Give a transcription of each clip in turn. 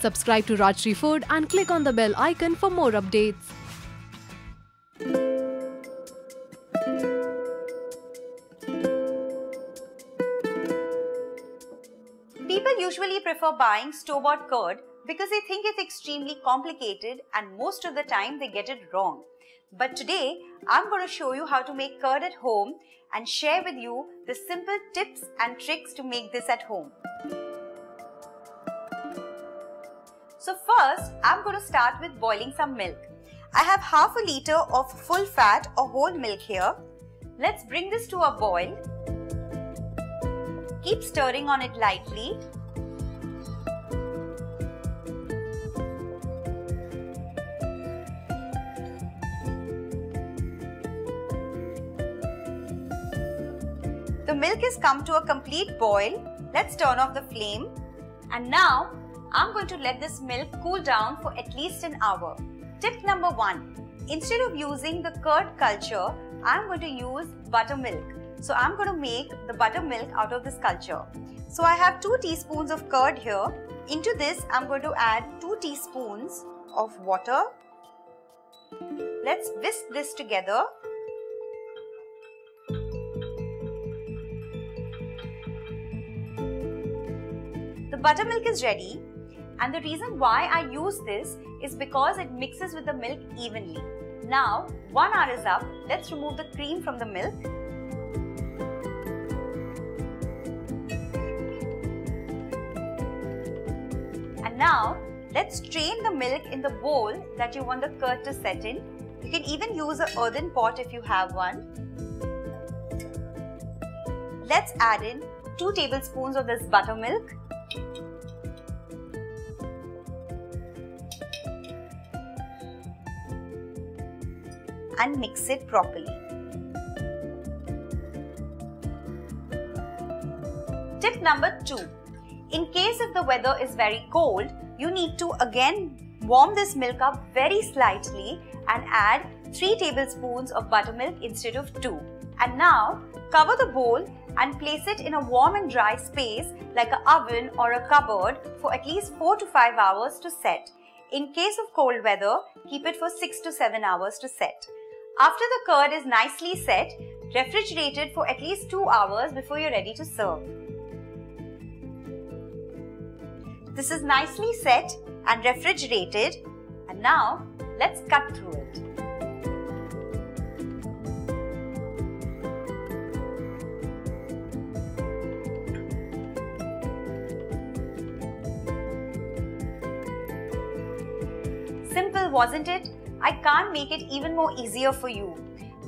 Subscribe to Rajshri Food and click on the bell icon for more updates. People usually prefer buying store-bought curd because they think it's extremely complicated and most of the time they get it wrong. But today, I'm going to show you how to make curd at home and share with you the simple tips and tricks to make this at home. So first, I'm going to start with boiling some milk. I have half a liter of full fat or whole milk here. Let's bring this to a boil. Keep stirring on it lightly. The milk has come to a complete boil. Let's turn off the flame. And now, I'm going to let this milk cool down for at least an hour. Tip number 1. Instead of using the curd culture, I'm going to use buttermilk. So I'm going to make the buttermilk out of this culture. So I have 2 teaspoons of curd here. Into this, I'm going to add 2 teaspoons of water. Let's whisk this together. The buttermilk is ready. And the reason why I use this is because it mixes with the milk evenly. Now, 1 hour is up. Let's remove the cream from the milk. And now, let's strain the milk in the bowl that you want the curd to set in. You can even use an earthen pot if you have one. Let's add in 2 tablespoons of this buttermilk. And mix it properly. Tip number 2. In case if the weather is very cold, you need to again warm this milk up very slightly and add 3 tablespoons of buttermilk instead of 2. And now cover the bowl and place it in a warm and dry space like an oven or a cupboard for at least 4 to 5 hours to set. In case of cold weather, keep it for 6 to 7 hours to set. After the curd is nicely set, refrigerate it for at least 2 hours before you're ready to serve. This is nicely set and refrigerated, and now let's cut through it. Simple, wasn't it? I can't make it even more easier for you.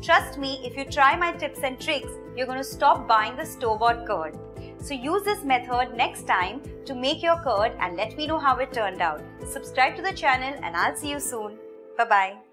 Trust me, if you try my tips and tricks, you're going to stop buying the store-bought curd. So use this method next time to make your curd and let me know how it turned out. Subscribe to the channel and I'll see you soon. Bye-bye.